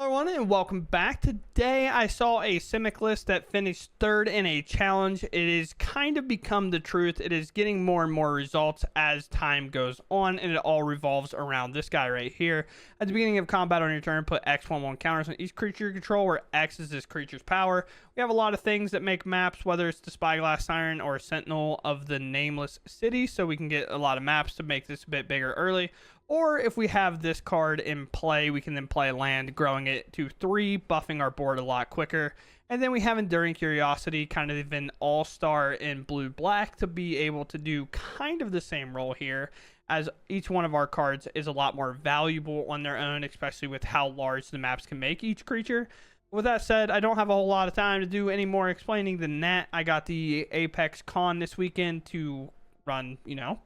Hello everyone and welcome back. Today I saw a Simic list that finished third in a challenge. It has kind of become the truth. It is getting more and more results as time goes on, and it all revolves around this guy right here. At the beginning of combat on your turn, put X11 counters on each creature you control, where X is this creature's power. We have a lot of things that make maps, whether it's the Spyglass Siren or Sentinel of the Nameless City, so we can get a lot of maps to make this a bit bigger early. Or if we have this card in play, we can then play land, growing it to 3, buffing our board a lot quicker. And then we have Enduring Curiosity, kind of an all-star in blue-black, to be able to do kind of the same role here, as each one of our cards is a lot more valuable on their own, especially with how large the maps can make each creature. With that said, I don't have a whole lot of time to do any more explaining than that. I got the Apex Con this weekend to run,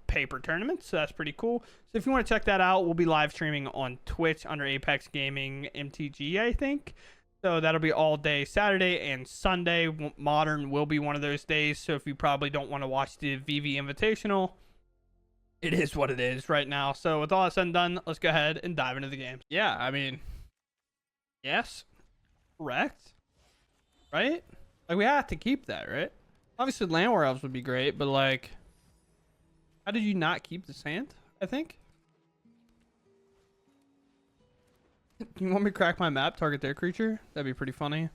paper tournaments, so that's pretty cool. So if you want to check that out, we'll be live streaming on Twitch under Apex Gaming MTG, I think. So that'll be all day Saturday and Sunday. Modern will be one of those days, so if you probably don't want to watch the VV Invitational, it is what it is right now. So with all that said and done, let's go ahead and dive into the game. Yeah, I mean, yes, correct, right? Like, we have to keep that, right? Obviously, Land War Elves would be great, but like, how did you not keep the sand, I think? You want me to crack my map, target their creature? That'd be pretty funny.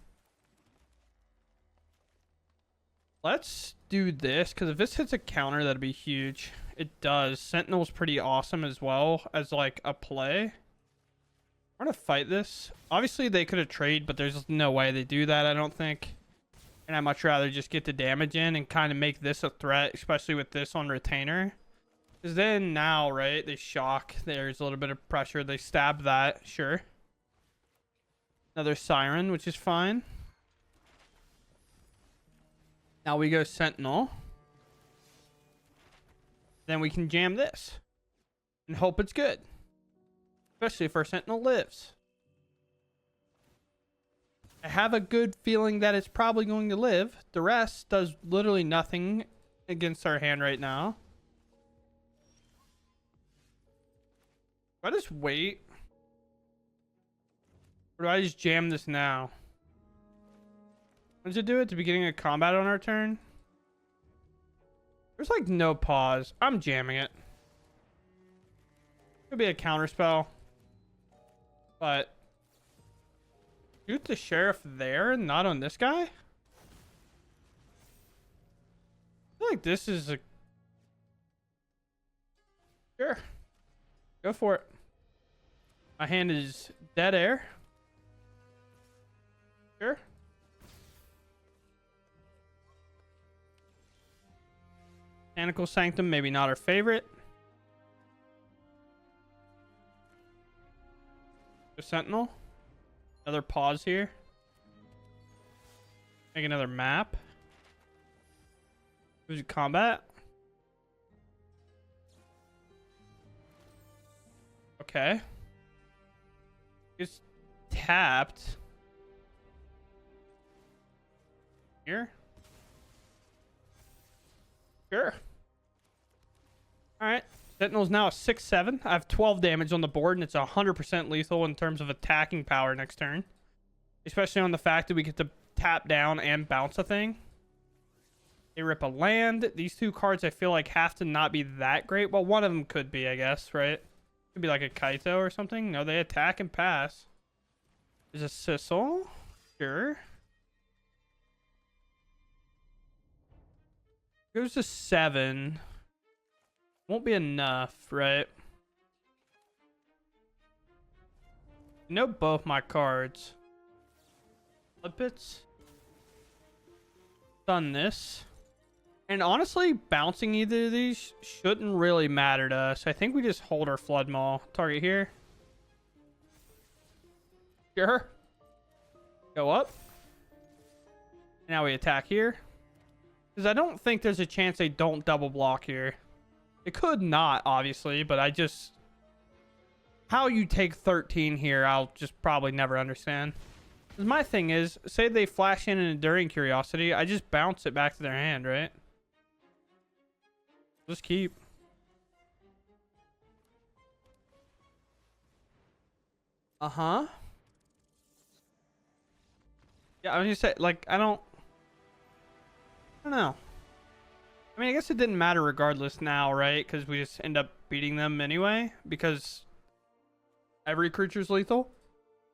Let's do this, because if this hits a counter, that'd be huge. It does. Sentinel's pretty awesome as well as like a play. I'm going to fight this. Obviously, they could have traded, but there's no way they do that, I don't think. And I'd much rather just get the damage in and kind of make this a threat, especially with this on retainer. Because then now, right, they shock. There's a little bit of pressure. They stab that, sure. Another Siren, which is fine. Now we go Sentinel. Then we can jam this. And hope it's good. Especially if our Sentinel lives. I have a good feeling that it's probably going to live. The rest does literally nothing against our hand right now. Do I just wait? Or do I just jam this now? When does it do it? At the beginning of combat on our turn? There's like no pause. I'm jamming it. Could be a counter spell. But shoot the sheriff there, not on this guy? I feel like this is a... Sure. Go for it. My hand is dead air. Sure. Mechanical Sanctum, maybe not our favorite. The Sentinel. Another pause here. Make another map. Who's combat? Okay. It's tapped. Here. Sure. Alright. Sentinel's now a 6/7. I have 12 damage on the board, and it's 100% lethal in terms of attacking power next turn. Especially on the fact that we get to tap down and bounce a thing. They rip a land. These two cards I feel like have to not be that great. Well, one of them could be, I guess, right? Could be like a Kaito or something. No, they attack and pass. There's a Sissel. Sure. Goes to 7. Won't be enough, right? You know both my cards. Blood Pits. Done this. And honestly, bouncing either of these shouldn't really matter to us. I think we just hold our Flood Maul. Target here. Sure. Go up. Now we attack here. Because I don't think there's a chance they don't double block here. It could not, obviously, but I just... How you take 13 here, I'll just probably never understand. Because my thing is, say they flash in an Enduring Curiosity, I just bounce it back to their hand, right? Just keep. Uh-huh. Yeah, I was just say, like, I don't know. I mean, I guess it didn't matter regardless now, right? Because we just end up beating them anyway, because every creature's lethal.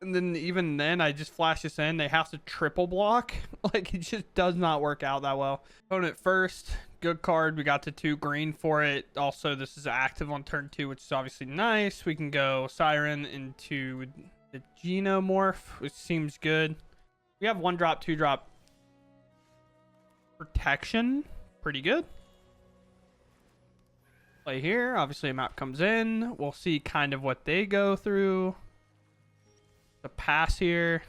And then even then, I just flash this in. They have to triple block. Like, it just does not work out that well. Opponent first. Good card. We got the 2 green for it. Also, this is active on turn 2, which is obviously nice. We can go Siren into the Genomorph, which seems good. We have 1-drop, 2-drop protection. Pretty good. Play here. Obviously, a map comes in. We'll see kind of what they go through. The pass here.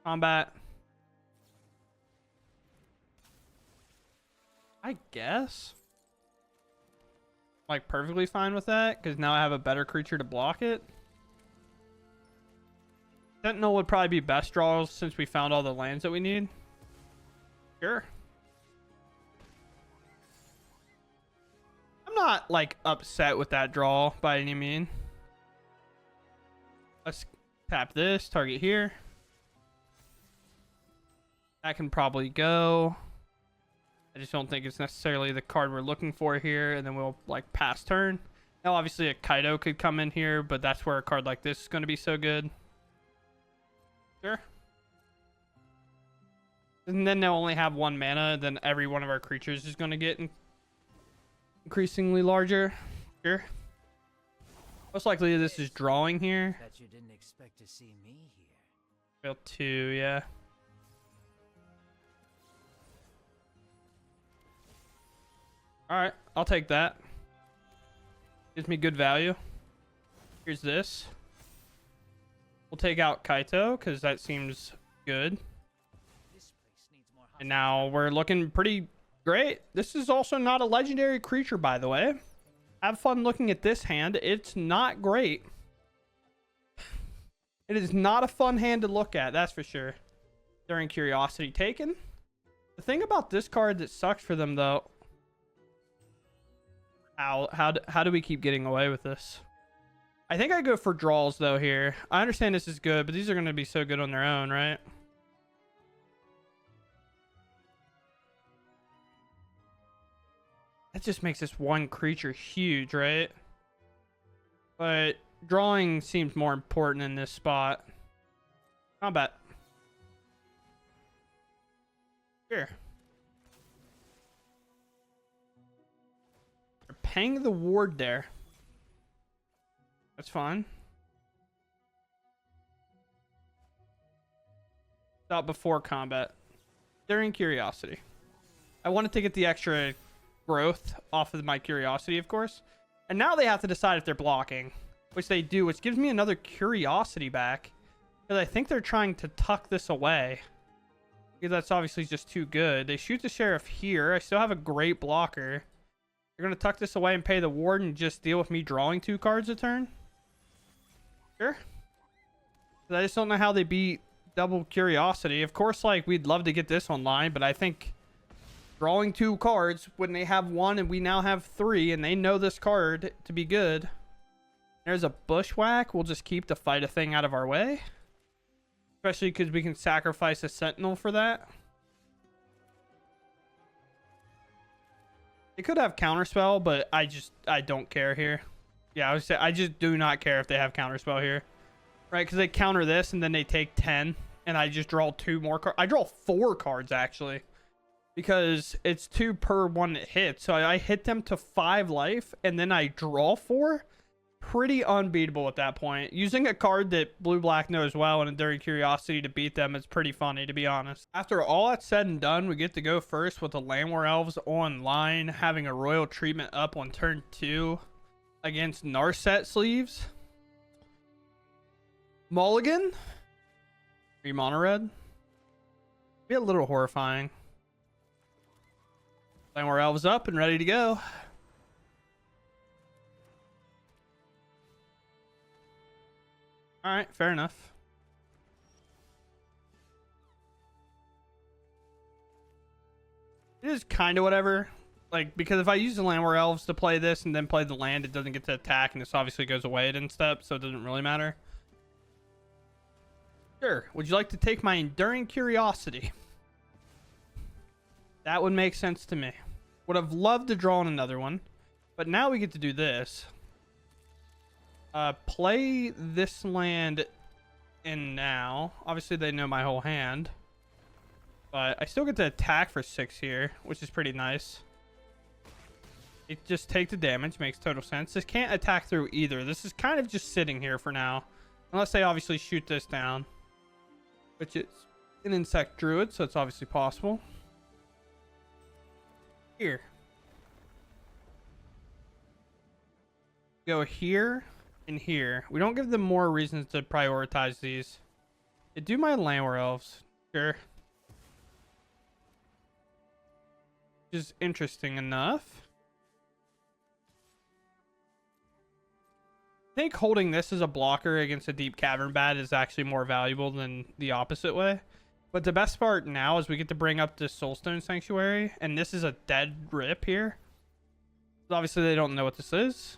Combat. I guess. Like, perfectly fine with that, because now I have a better creature to block it. Sentinel would probably be best draws since we found all the lands that we need. Sure. I'm not, like, upset with that draw by any means. Let's tap this, target here. That can probably go. I just don't think it's necessarily the card we're looking for here, and then we'll, like, pass turn. Now, obviously, a Kaido could come in here, but that's where a card like this is going to be so good. Sure. And then they'll only have 1 mana, then every one of our creatures is going to get increasingly larger. Sure. Most likely this is drawing here. Bet you didn't expect to see me here. Real 2, yeah. Alright, I'll take that. Gives me good value. Here's this. We'll take out Kaito, because that seems good. And now we're looking pretty great. This is also not a legendary creature, by the way. Have fun looking at this hand. It's not great. It is not a fun hand to look at, that's for sure. During Curiosity taken. The thing about this card that sucks for them, though... How do we keep getting away with this? I think I go for draws, though, here. I understand this is good, but these are going to be so good on their own, right? That just makes this one creature huge, right? But drawing seems more important in this spot. Combat. Here. They're paying the ward there. That's fine. Stop before combat. During Curiosity. I wanted to get the extra growth off of my Curiosity, of course. And now they have to decide if they're blocking, which they do, which gives me another Curiosity back, because I think they're trying to tuck this away, because that's obviously just too good. They shoot the Sheriff here. I still have a great blocker. They're going to tuck this away and pay the ward and just deal with me drawing 2 cards a turn. Sure. But I just don't know how they beat double Curiosity. Of course, like, we'd love to get this online, but I think drawing 2 cards when they have 1 and we now have 3 and they know this card to be good. There's a Bushwhack. We'll just keep the fight a thing out of our way. Especially because we can sacrifice a Sentinel for that. They could have Counterspell, but I don't care here. Yeah, I would say I just do not care if they have Counterspell here. Right, because they counter this and then they take 10 and I just draw 2 more cards. I draw 4 cards, actually. Because it's 2 per one that hits. So I hit them to 5 life and then I draw 4. Pretty unbeatable at that point. Using a card that blue-black knows well and during Curiosity to beat them is pretty funny, to be honest. After all that's said and done, we get to go first with the Landwar Elves online, having a Royal Treatment up on turn 2 against Narset Sleeves. Mulligan? 3 mono red? Be a little horrifying. Landwar Elves up and ready to go. Alright, fair enough. It is kind of whatever. Like, because if I use the Landwar Elves to play this and then play the land, it doesn't get to attack, and this obviously goes away at instep, so it doesn't really matter. Sure. Would you like to take my enduring curiosity? That would make sense to me. Would have loved to draw on another one, but now we get to do this. Play this land in now. Obviously, they know my whole hand, but I still get to attack for 6 here, which is pretty nice. It just take the damage, makes total sense. This can't attack through either. This is kind of just sitting here for now, unless they obviously shoot this down, which is an insect druid, so it's obviously possible. Here. Go here and here. We don't give them more reasons to prioritize these. They do my Landware Elves. Sure. Which is interesting enough. I think holding this as a blocker against a Deep Cavern Bat is actually more valuable than the opposite way. But the best part now is we get to bring up this Soulstone Sanctuary, and this is a dead rip here. Obviously, they don't know what this is.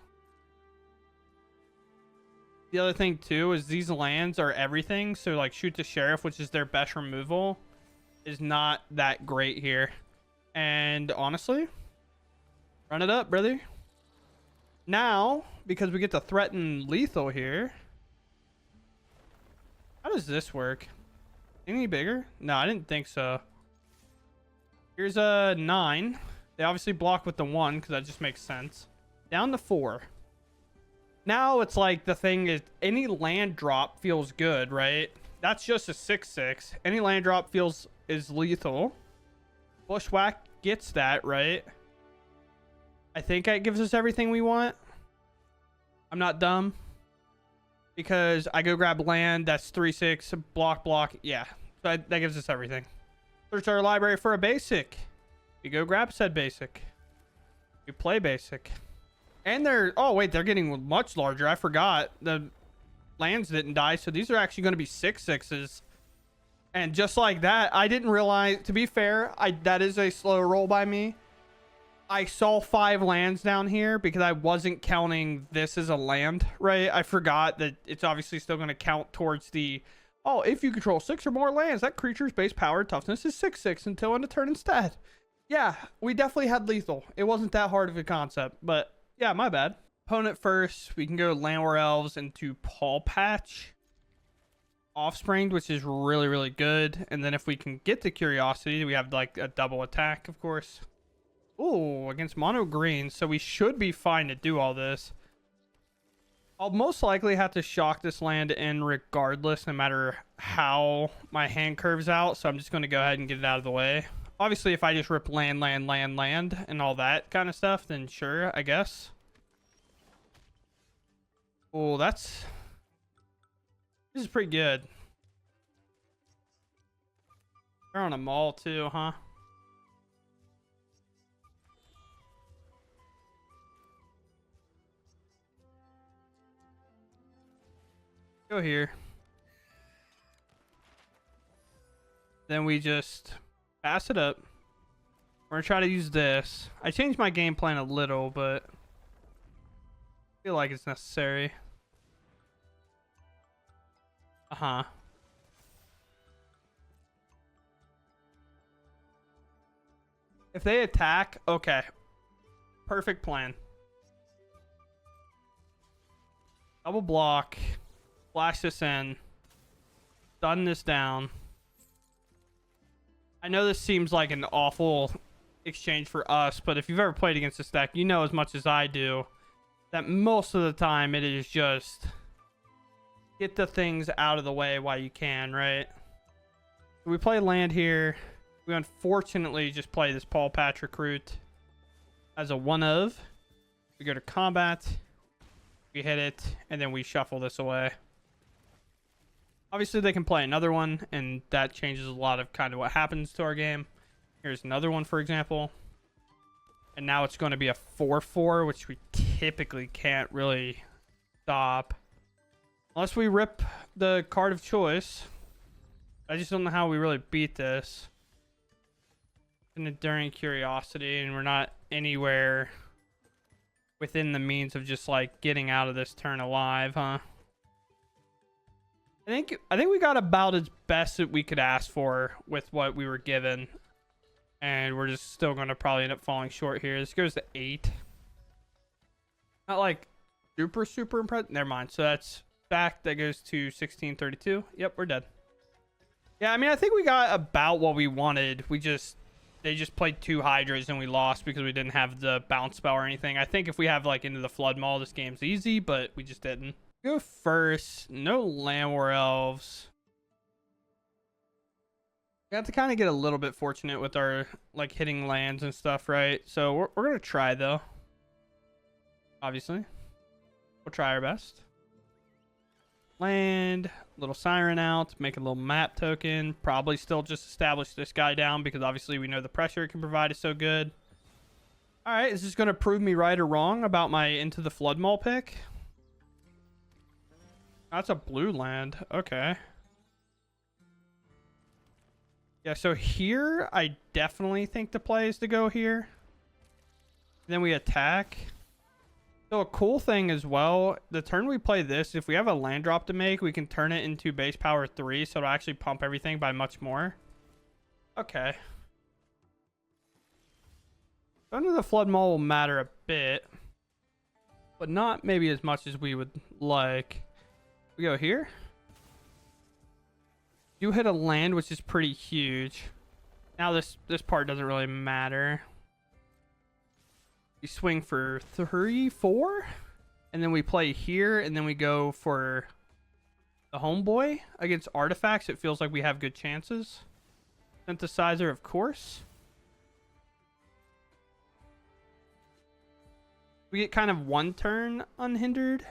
The other thing, too, is these lands are everything. So, like, Shoot the Sheriff, which is their best removal, is not that great here. And, honestly, run it up, brother. Now, because we get to threaten lethal here, how does this work? Any bigger? No, I didn't think so. Here's a 9. They obviously block with the 1 because that just makes sense. Down to 4. Now it's like the thing is any land drop feels good, right? That's just a 6/6. Any land drop is lethal. Bushwhack gets that, right? I think it gives us everything we want. I'm not dumb. Because I go grab land, that's 3/6, block. Yeah, that gives us everything. Search our library for a basic. We go grab said basic. We play basic. And they're, oh wait, they're getting much larger. I forgot. The lands didn't die, so these are actually going to be 6/6s. And just like that, I didn't realize, to be fair, that is a slow roll by me. I saw 5 lands down here because I wasn't counting this as a land, right? I forgot that it's obviously still going to count towards the, oh, if you control 6 or more lands, that creature's base power and toughness is 6/6 until end of turn instead. Yeah, we definitely had lethal. It wasn't that hard of a concept, but yeah, my bad. Opponent first, we can go Landware Elves into Paw Patch. Offspring, which is really, really good. And then if we can get the Curiosity, we have like a double attack, of course. Ooh, against mono green, so we should be fine to do all this. I'll most likely have to shock this land in regardless, no matter how my hand curves out, so I'm just going to go ahead and get it out of the way. Obviously, if I just rip land, and all that kind of stuff, then sure, I guess. Oh, this is pretty good. They're on a mall too, huh? Go here. Then we just pass it up. We're gonna try to use this. I changed my game plan a little, but I feel like it's necessary. Uh-huh. If they attack, okay. Perfect plan. Double block. Flash this in. Stun this down. I know this seems like an awful exchange for us, but if you've ever played against this deck, you know as much as I do that most of the time it is just get the things out of the way while you can, right? We play land here. We unfortunately just play this Paw Patch Recruit as a one of. We go to combat. We hit it, and then we shuffle this away. Obviously, they can play another one, and that changes a lot of kind of what happens to our game. Here's another one, for example. And now it's going to be a 4/4, which we typically can't really stop. Unless we rip the card of choice. I just don't know how we really beat this. An enduring curiosity, and we're not anywhere within the means of just like getting out of this turn alive, huh? I think we got about as best that we could ask for with what we were given. And we're just still going to probably end up falling short here. This goes to 8. Not like super impressed. Never mind. So that's back. That goes to 1632. Yep, we're dead. Yeah, I mean, I think we got about what we wanted. They just played 2 Hydras and we lost because we didn't have the bounce spell or anything. I think if we have like into the Flood Maul, this game's easy, but we just didn't. Go first. No Land War Elves. We have to kind of get a little bit fortunate with our like hitting lands and stuff, right? So we're gonna try though. Obviously, we'll try our best. Land, little Siren out, make a little map token. Probably still just establish this guy down because obviously we know the pressure it can provide is so good. All right, is this gonna prove me right or wrong about my Into the Flood Maul pick? That's a blue land. Okay. Yeah, so here, I definitely think the play is to go here. Then we attack. So a cool thing as well, the turn we play this, if we have a land drop to make, we can turn it into base power 3, so it'll actually pump everything by much more. Okay. Under the Flood Maul will matter a bit, but not maybe as much as we would like. We go here. You hit a land, which is pretty huge. Now this part doesn't really matter. We swing for 3, 4, and then we play here, and then we go for the homeboy against artifacts. It feels like we have good chances. Synthesizer, of course. We get kind of one turn unhindered.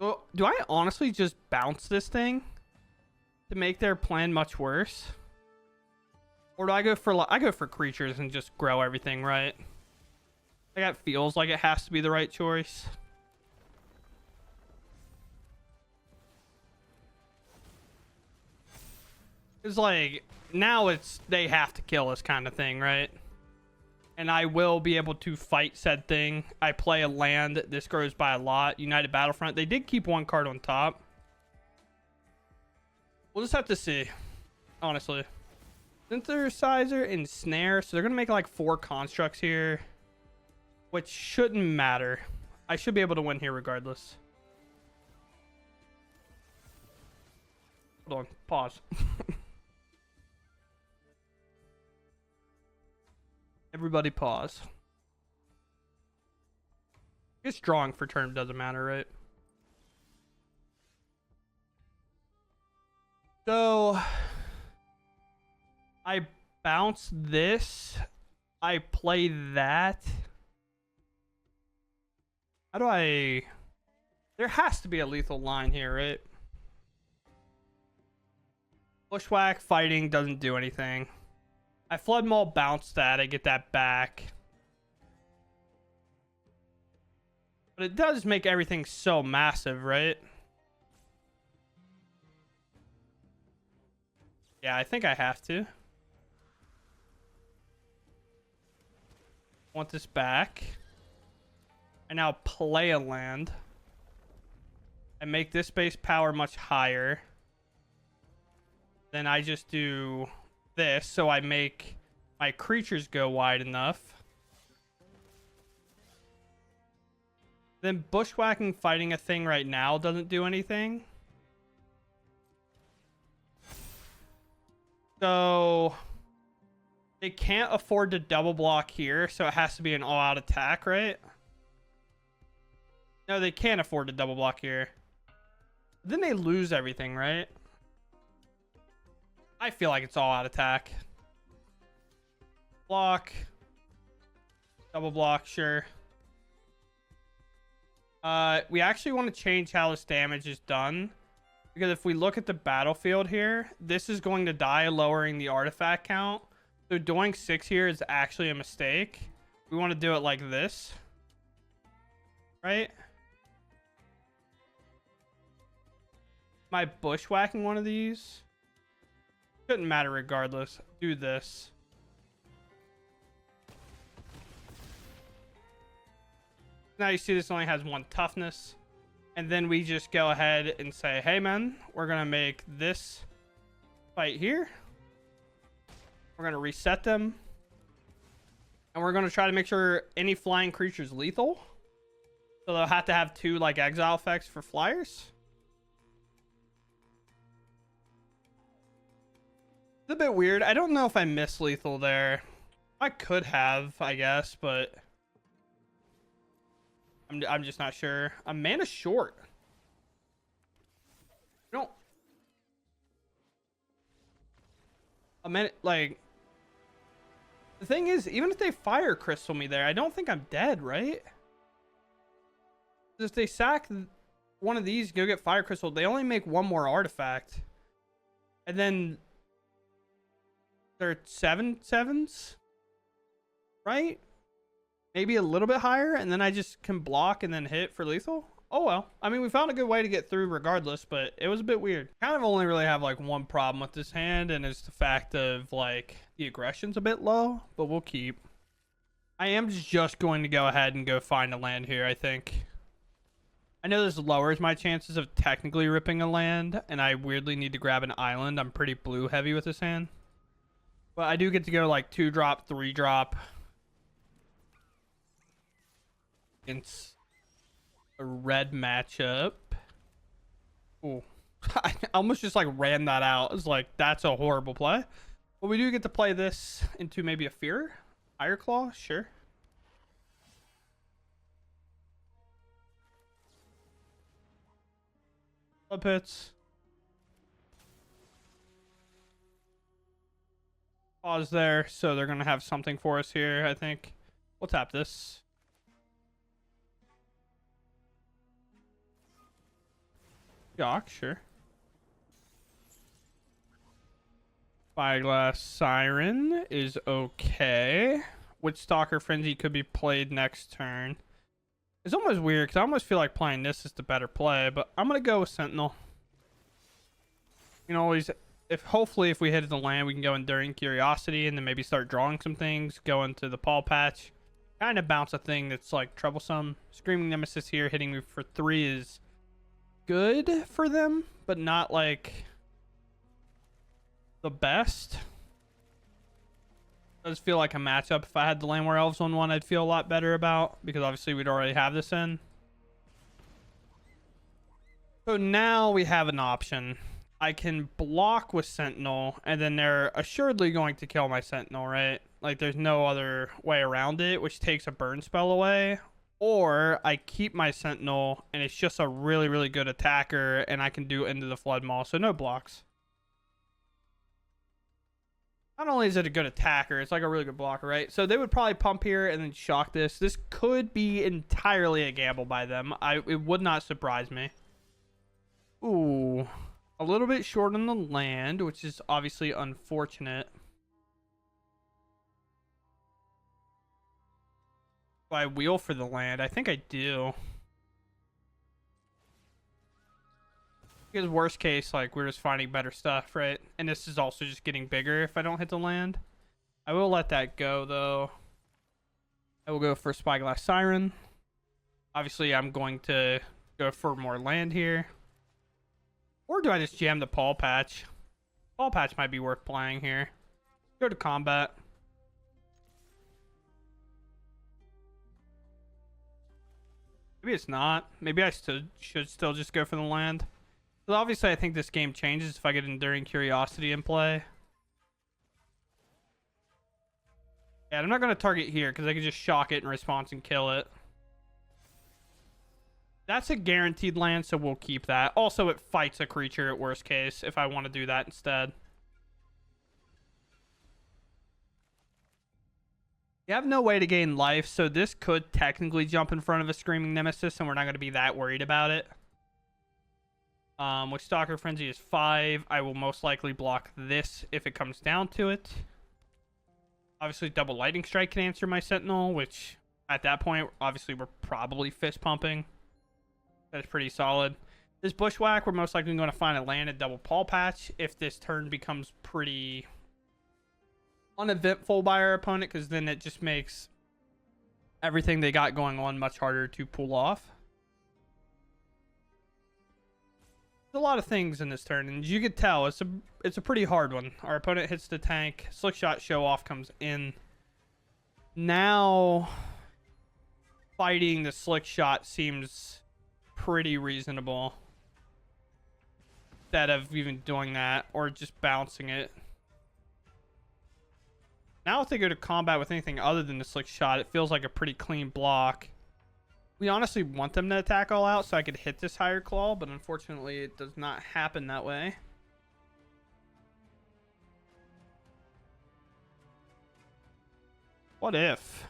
Well, do I honestly just bounce this thing to make their plan much worse? Or do I go for creatures and just grow everything, right? That feels like it has to be the right choice. It's like, now it's they have to kill us kind of thing, right? And I will be able to fight said thing. I play a land. This grows by a lot. United Battlefront. They did keep 1 card on top. We'll just have to see, honestly. Synthesizer and Snare. So they're going to make like 4 constructs here, which shouldn't matter. I should be able to win here regardless. Hold on. Pause. Everybody pause. I guess drawing for turn doesn't matter, right? So I bounce this. I play that. How do I... There has to be a lethal line here, right? Bushwhack fighting doesn't do anything. I Flood Maul, bounce that. I get that back. But it does make everything so massive, right? Yeah, I think I have to. Want this back. I now play a land. I make this base power much higher. Then I just do this, so I make my creatures go wide enough. Then bushwhacking fighting a thing right now doesn't do anything. So they can't afford to double block here, so it has to be an all-out attack, right? No, they can't afford to double block here. Then they lose everything, right? I feel like it's all-out attack. Block. Double block, sure. We actually want to change how this damage is done. Because if we look at the battlefield here, this is going to die, lowering the artifact count. So doing 6 here is actually a mistake. We want to do it like this. Right? Am I bushwhacking one of these? Shouldn't matter regardless. Do this. Now you see this only has 1 toughness. And then we just go ahead and say, hey, man, we're going to make this fight here. We're going to reset them. And we're going to try to make sure any flying creature is lethal. So they'll have to have 2 like exile effects for flyers. It's a bit weird. I don't know if I missed lethal there. I could have, I guess, but I'm just not sure. I'm mana short. No. A minute, like, the thing is, even if they fire crystal me there, I don't think I'm dead, right? If they sack one of these, go get fire crystal, they only make 1 more artifact. And then they're 7/7s, right? Maybe a little bit higher, and then I just can block and then hit for lethal. Oh well. I mean, we found a good way to get through regardless, but it was a bit weird. Kind of only really have like 1 problem with this hand, and it's the fact of like the aggression's a bit low, but we'll keep. I am just going to go ahead and go find a land here, I think. I know this lowers my chances of technically ripping a land, and I weirdly need to grab an island. I'm pretty blue heavy with this hand. But I do get to go like 2-drop, 3-drop. Against a red matchup. Ooh. I almost just like ran that out. It's like, that's a horrible play. But we do get to play this into maybe a Fear. Higher Claw, sure. Blood Pits. Pause there, so they're gonna have something for us here, I think. We'll tap this. Jock, sure. Spyglass Siren is okay. Witchstalker Frenzy could be played next turn. It's almost weird because I almost feel like playing this is the better play, but I'm gonna go with Sentinel. You know, always, hopefully if we hit the land, we can go Enduring Curiosity and then maybe start drawing some things, go into the Paw Patch, kind of bounce a thing that's like troublesome. Screaming Nemesis here hitting me for 3 is good for them, but not like the best. Does feel like a matchup. If I had the Land War Elves on one, I'd feel a lot better about, because obviously we'd already have this in. So now we have an option. I can block with Sentinel, and then they're assuredly going to kill my Sentinel, right? Like, there's no other way around it, which takes a burn spell away. Or I keep my Sentinel, and it's just a really, really good attacker, and I can do Into the Flood Maw, so no blocks. Not only is it a good attacker, it's like a really good blocker, right? So they would probably pump here and then shock this. This could be entirely a gamble by them. It would not surprise me. Ooh. A little bit short on the land, which is obviously unfortunate. Do I wheel for the land? I think I do. Because worst case, like, we're just finding better stuff, right? And this is also just getting bigger if I don't hit the land. I will let that go, though. I will go for Spyglass Siren. Obviously, I'm going to go for more land here. Or do I just jam the Paw Patch? Paw Patch might be worth playing here. Go to combat. Maybe it's not. Maybe I should still just go for the land. So obviously, I think this game changes if I get Enduring Curiosity in play. Yeah, I'm not going to target here because I can just shock it in response and kill it. That's a guaranteed land, so we'll keep that. Also, it fights a creature at worst case if I want to do that instead. You have no way to gain life, so this could technically jump in front of a Screaming Nemesis, and we're not going to be that worried about it. Which Stalker Frenzy is 5. I will most likely block this if it comes down to it. Obviously, Double Lightning Strike can answer my Sentinel, which at that point, obviously, we're probably fist pumping. That's pretty solid. This Bushwhack, we're most likely going to find a land at Double Paw Patch if this turn becomes pretty uneventful by our opponent, because then it just makes everything they got going on much harder to pull off. There's a lot of things in this turn, and as you could tell, it's a pretty hard one. Our opponent hits the tank. Slick shot show off comes in. Now, fighting the slick shot seems pretty reasonable. Instead of even doing that or just bouncing it. Now if they go to combat with anything other than the slick shot, it feels like a pretty clean block. We honestly want them to attack all out so I could hit this higher claw, but unfortunately it does not happen that way. What if?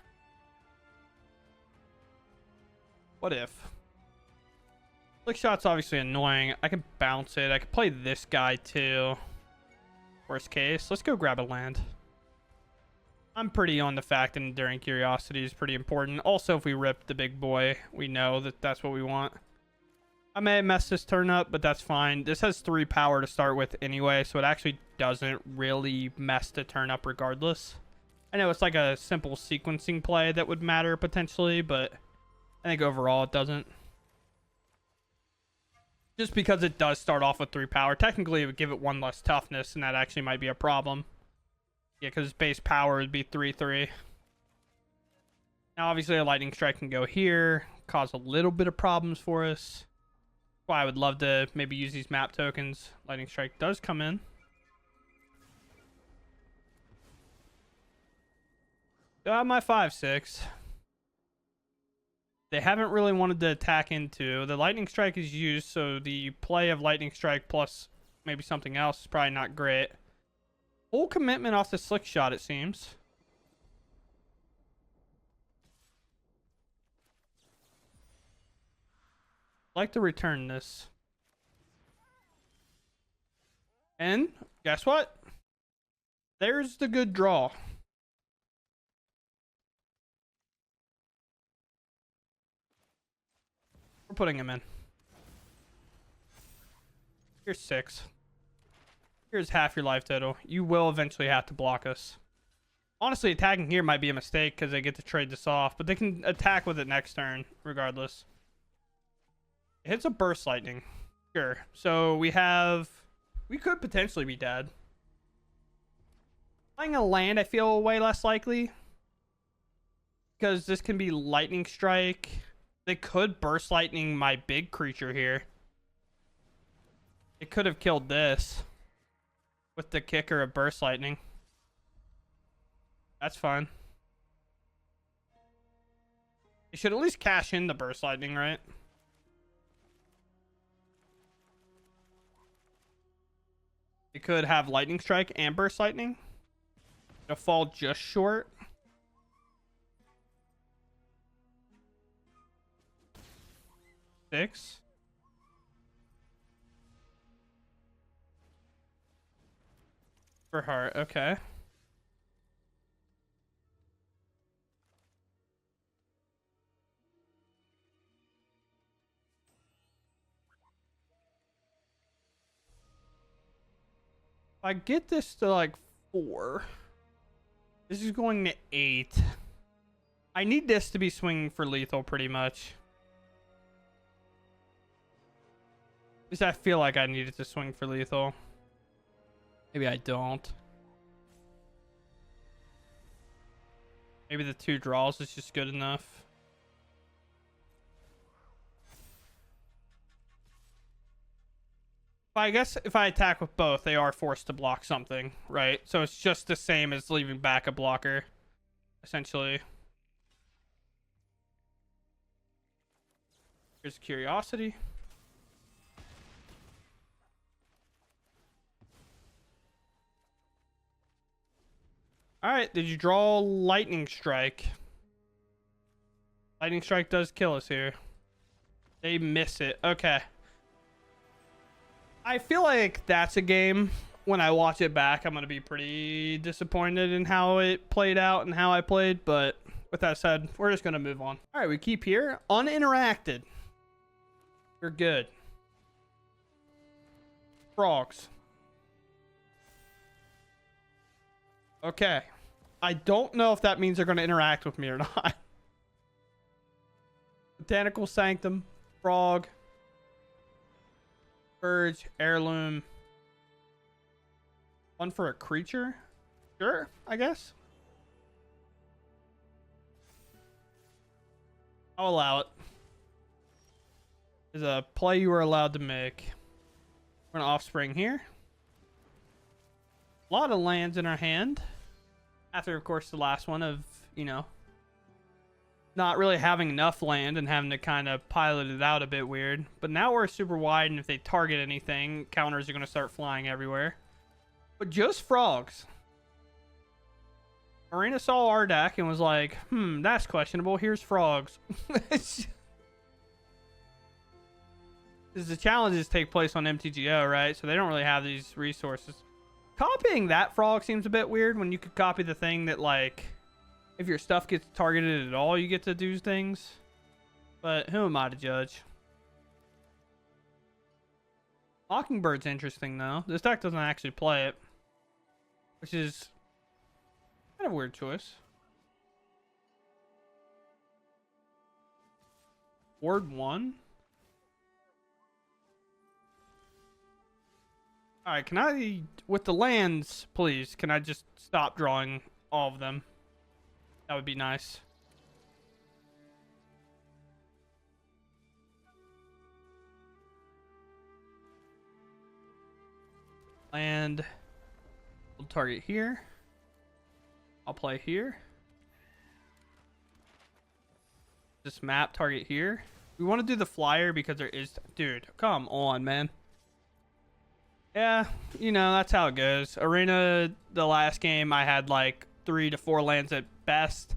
What if? Slick shot's obviously annoying. I can bounce it. I could play this guy too. Worst case. Let's go grab a land. I'm pretty on the fact that Enduring Curiosity is pretty important. Also, if we rip the big boy, we know that that's what we want. I may mess this turn up, but that's fine. This has 3 power to start with anyway, so it actually doesn't really mess the turn up regardless. I know it's like a simple sequencing play that would matter potentially, but I think overall it doesn't. Just because it does start off with 3 power. Technically, it would give it 1 less toughness, and that actually might be a problem. Yeah, because base power would be 3/3. Now, obviously, a lightning strike can go here, cause a little bit of problems for us. That's why I would love to maybe use these map tokens. Lightning strike does come in. Got my 5/6. They haven't really wanted to attack into. The lightning strike is used, so the play of lightning strike plus maybe something else is probably not great. Full commitment off the slick shot, it seems. I'd like to return this. And guess what? There's the good draw. We're putting him in. Here's 6. Here's half your life total. You will eventually have to block us. Honestly, attacking here might be a mistake because they get to trade this off, but they can attack with it next turn regardless. It hits a burst lightning. Sure. So we could potentially be dead. Playing a land, I feel way less likely because this can be lightning strike. They could burst lightning my big creature here. It could have killed this with the kicker of burst lightning. That's fine. You should at least cash in the burst lightning, right? You could have lightning strike and burst lightning. It'll fall just short. Six. For heart, okay. If I get this to like 4, this is going to 8. I need this to be swinging for lethal pretty much. At least I feel like I need it to swing for lethal. Maybe I don't. Maybe the 2 draws is just good enough. I guess if I attack with both, they are forced to block something, right? So it's just the same as leaving back a blocker, essentially. Here's Curiosity. All right, did you draw Lightning Strike? Lightning Strike does kill us here. They miss it. Okay. I feel like that's a game, when I watch it back, I'm going to be pretty disappointed in how it played out and how I played. But with that said, we're just going to move on. All right, we keep here. Uninteracted. You're good. Frogs. Okay. I don't know if that means they're going to interact with me or not. Botanical Sanctum. Frog. Birds, heirloom. One for a creature? Sure, I guess. I'll allow it. There's a play you are allowed to make. We're gonna offspring here. A lot of lands in our hand. After, of course, the last one of, you know, not really having enough land and having to kind of pilot it out a bit weird. But now we're super wide, and if they target anything, counters are going to start flying everywhere. But just frogs. Arena saw our deck and was like, that's questionable. Here's frogs. Because the challenges take place on MTGO, right? So they don't really have these resources. Copying that frog seems a bit weird when you could copy the thing that, like, if your stuff gets targeted at all, you get to do things. But who am I to judge? Mockingbird's interesting, though. This deck doesn't actually play it, which is kind of a weird choice. Ward 1? Alright, can I, with the lands, please, can I just stop drawing all of them? That would be nice. Land. We'll target here. I'll play here. This map, target here. We want to do the flyer because there is... Dude, come on, man. Yeah, you know, that's how it goes. Arena, the last game, I had like 3 to 4 lands at best.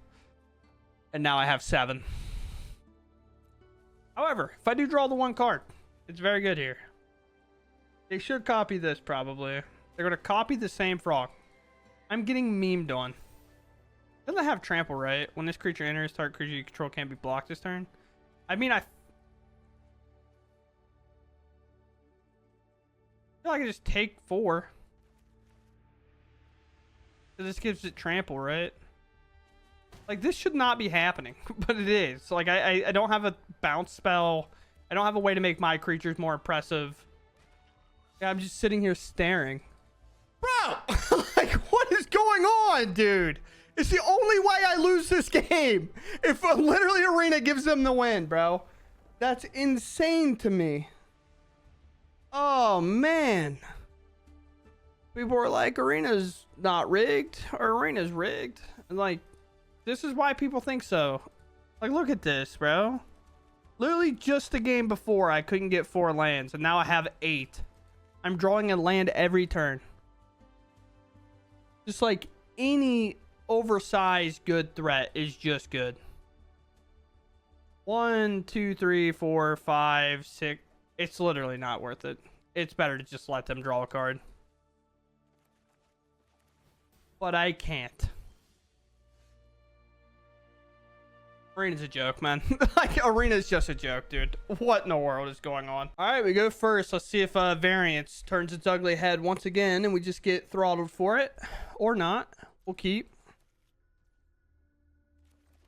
And now I have 7. However, if I do draw the 1 card, it's very good here. They should copy this, probably. They're going to copy the same frog. I'm getting memed on. Doesn't it have trample, right? When this creature enters, target creature you control can't be blocked this turn. I mean, I feel like I just take 4. So this gives it trample, right? Like, this should not be happening, but it is. Like, I don't have a bounce spell. I don't have a way to make my creatures more impressive. Yeah, I'm just sitting here staring. Bro! Like, what is going on, dude? It's the only way I lose this game. If literally Arena gives them the win, bro. That's insane to me. Oh, man. People are like, Arena's not rigged, or Arena's rigged. And like, this is why people think so. Like, look at this, bro. Literally just the game before, I couldn't get 4 lands, and now I have 8. I'm drawing a land every turn. Just like any oversized good threat is just good. 1, 2, 3, 4, 5, 6. It's literally not worth it. It's better to just let them draw a card. But I can't. Arena's a joke, man. Like, Arena's just a joke, dude. What in the world is going on? All right, we go first. Let's see if Variance turns its ugly head once again and we just get throttled for it. Or not. We'll keep.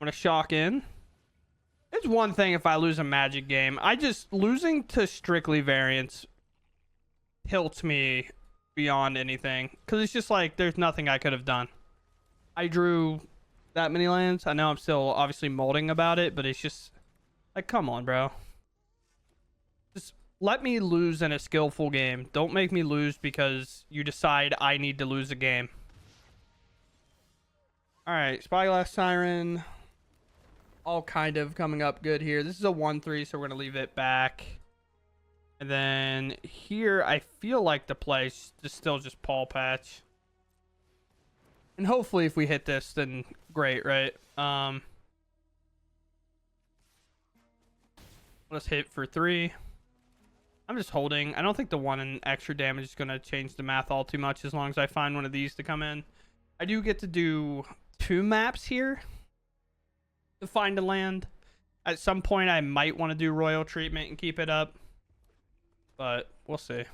I'm going to shock in. It's one thing if I lose a Magic game. Losing to strictly Variance tilts me beyond anything. Because it's just like, there's nothing I could have done. I drew that many lands. I know I'm still obviously molding about it, but it's just like, come on, bro. Just let me lose in a skillful game. Don't make me lose because you decide I need to lose a game. All right, Spyglass Siren. All kind of coming up good here. This is a 1/3, so we're going to leave it back. And then here, I feel like the play is still just Paw Patch. And hopefully if we hit this, then great, right? Let's hit for 3. I'm just holding. I don't think the 1 and extra damage is going to change the math all too much as long as I find one of these to come in. I do get to do 2 maps here to find a land. At some point, I might want to do Royal Treatment and keep it up. But we'll see.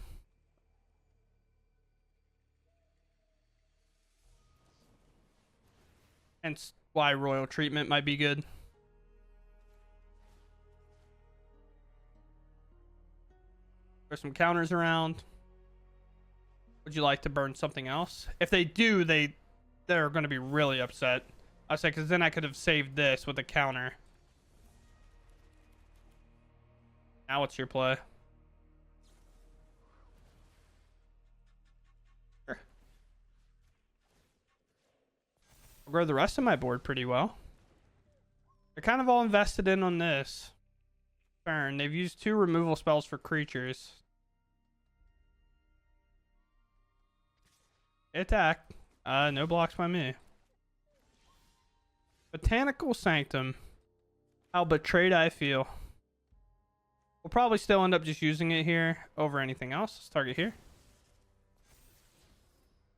Hence why Royal Treatment might be good. There's some counters around. Would you like to burn something else? If they do, they're going to be really upset. I say, because then I could have saved this with a counter. Now what's your play? Sure. I'll grow the rest of my board pretty well. They're kind of all invested in on this turn. They've used 2 removal spells for creatures. Attack. No blocks by me. Botanical Sanctum. How betrayed I feel. We'll probably still end up just using it here over anything else. Let's target here.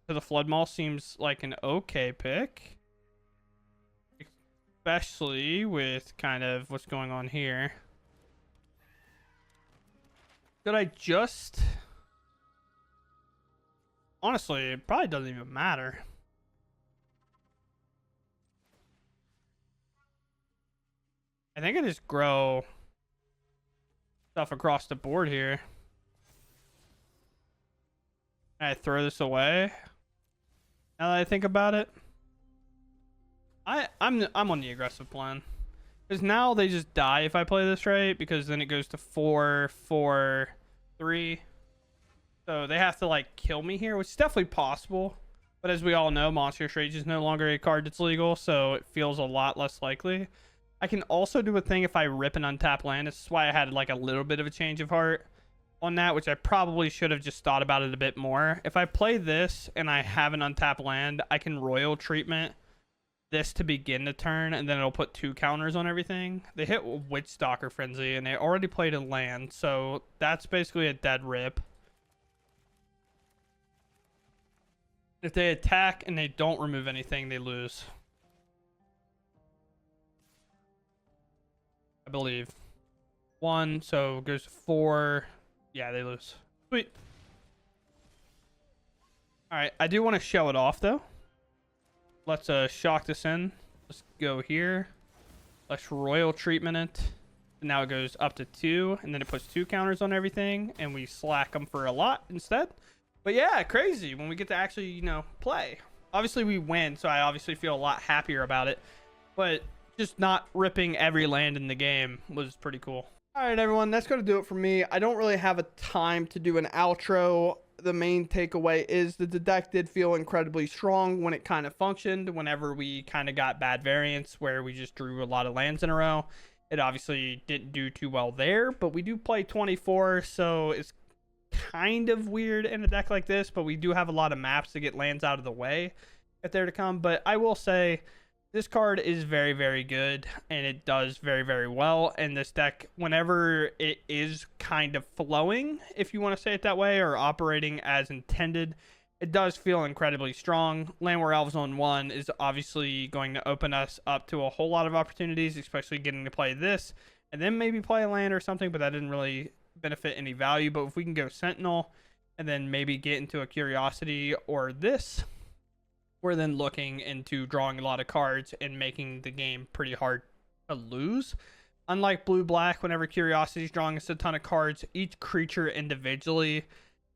So the Flood Maul seems like an okay pick. Especially with kind of what's going on here. Could I just... Honestly, it probably doesn't even matter. I think I just grow stuff across the board here. I throw this away. Now that I think about it, I'm on the aggressive plan, because now they just die if I play this right, because then it goes to 4, 4, 3. So they have to like kill me here, which is definitely possible. But as we all know, Monstrous Rage is no longer a card that's legal, so it feels a lot less likely. I can also do a thing if I rip an untapped land. This is why I had like a little bit of a change of heart on that, which I probably should have just thought about it a bit more. If I play this and I have an untapped land, I can Royal Treatment this to begin the turn, and then it'll put 2 counters on everything. They hit Witchstalker Frenzy, and they already played a land, so that's basically a dead rip. If they attack and they don't remove anything, they lose. I believe. 1, so it goes to 4. Yeah, they lose. Sweet. Alright, I do want to show it off, though. Let's shock this in. Let's go here. Let's Royal Treatment it. And now it goes up to 2, and then it puts 2 counters on everything, and we slack them for a lot instead. But yeah, crazy when we get to actually, you know, play. Obviously, we win, so I obviously feel a lot happier about it. But just not ripping every land in the game was pretty cool. All right, everyone, that's going to do it for me. I don't really have a time to do an outro. The main takeaway is that the deck did feel incredibly strong when it kind of functioned. Whenever we kind of got bad variants where we just drew a lot of lands in a row, it obviously didn't do too well there. But we do play 24, so it's kind of weird in a deck like this, but we do have a lot of maps to get lands out of the way if they're to come. But I will say this card is very, very good, and it does very, very well. And this deck, whenever it is kind of flowing, if you want to say it that way, or operating as intended, it does feel incredibly strong. Landware Elves on 1 is obviously going to open us up to a whole lot of opportunities, especially getting to play this and then maybe play a land or something, but that didn't really benefit any value. But if we can go Sentinel and then maybe get into a Curiosity or this, we're then looking into drawing a lot of cards and making the game pretty hard to lose. Unlike blue-black, whenever Curiosity is drawing us a ton of cards, each creature individually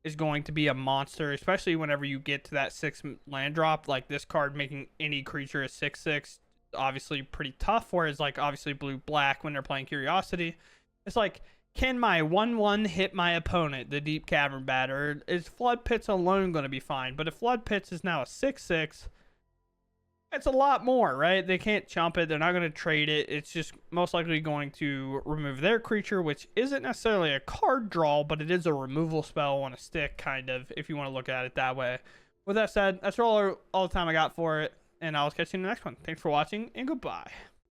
is going to be a monster, especially whenever you get to that 6 land drop. Like this card making any creature a 6/6, obviously pretty tough. Whereas like obviously blue-black, when they're playing Curiosity, it's like, can my 1/1 hit my opponent, the Deep Cavern Bat, or is Flood Pits alone going to be fine? But if Flood Pits is now a 6/6, it's a lot more, right? They can't chump it. They're not going to trade it. It's just most likely going to remove their creature, which isn't necessarily a card draw, but it is a removal spell on a stick, kind of, if you want to look at it that way. With that said, that's all the time I got for it, and I'll catch you in the next one. Thanks for watching, and goodbye.